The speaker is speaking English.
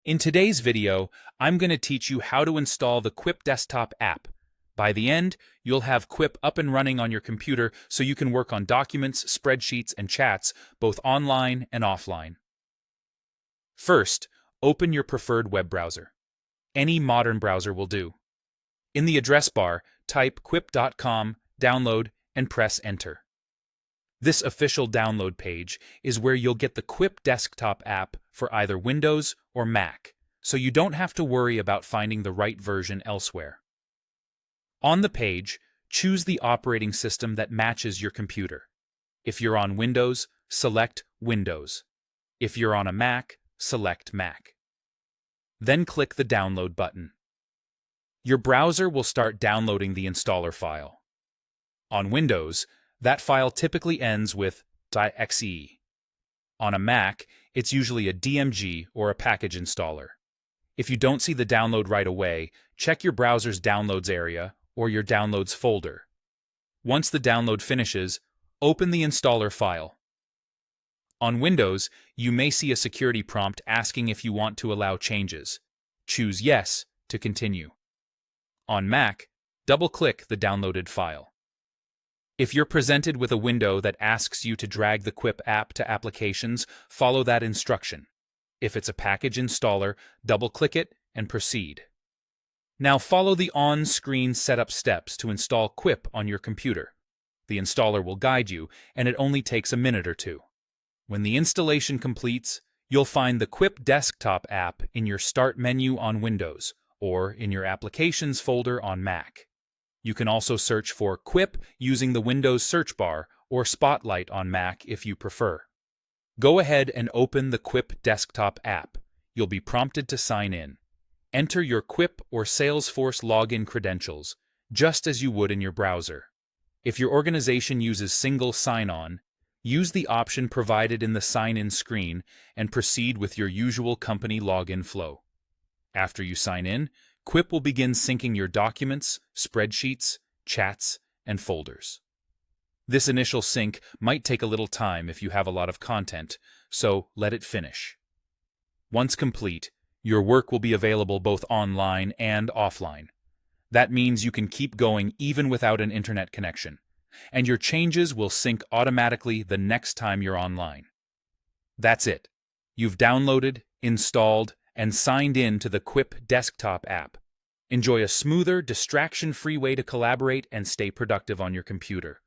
In today's video, I'm going to teach you how to install the Quip desktop app. By the end, you'll have Quip up and running on your computer so you can work on documents, spreadsheets, and chats, both online and offline. First, open your preferred web browser. Any modern browser will do. In the address bar, type quip.com, download, and press enter. This official download page is where you'll get the Quip desktop app for either Windows or Mac, so you don't have to worry about finding the right version elsewhere. On the page, choose the operating system that matches your computer. If you're on Windows, select Windows. If you're on a Mac, select Mac. Then click the download button. Your browser will start downloading the installer file. On Windows, that file typically ends with .exe. On a Mac, it's usually a DMG or a package installer. If you don't see the download right away, check your browser's downloads area or your downloads folder. Once the download finishes, open the installer file. On Windows, you may see a security prompt asking if you want to allow changes. Choose Yes to continue. On Mac, double-click the downloaded file. If you're presented with a window that asks you to drag the Quip app to Applications, follow that instruction. If it's a package installer, double-click it and proceed. Now follow the on-screen setup steps to install Quip on your computer. The installer will guide you, and it only takes a minute or two. When the installation completes, you'll find the Quip desktop app in your Start menu on Windows or in your Applications folder on Mac. You can also search for Quip using the Windows search bar or Spotlight on Mac if you prefer. Go ahead and open the Quip desktop app. You'll be prompted to sign in. Enter your Quip or Salesforce login credentials, just as you would in your browser. If your organization uses single sign-on, use the option provided in the sign-in screen and proceed with your usual company login flow. After you sign in, Quip will begin syncing your documents, spreadsheets, chats, and folders. This initial sync might take a little time if you have a lot of content, so let it finish. Once complete, your work will be available both online and offline. That means you can keep going even without an internet connection, and your changes will sync automatically the next time you're online. That's it. You've downloaded, installed, and signed in to the Quip desktop app. Enjoy a smoother, distraction-free way to collaborate and stay productive on your computer.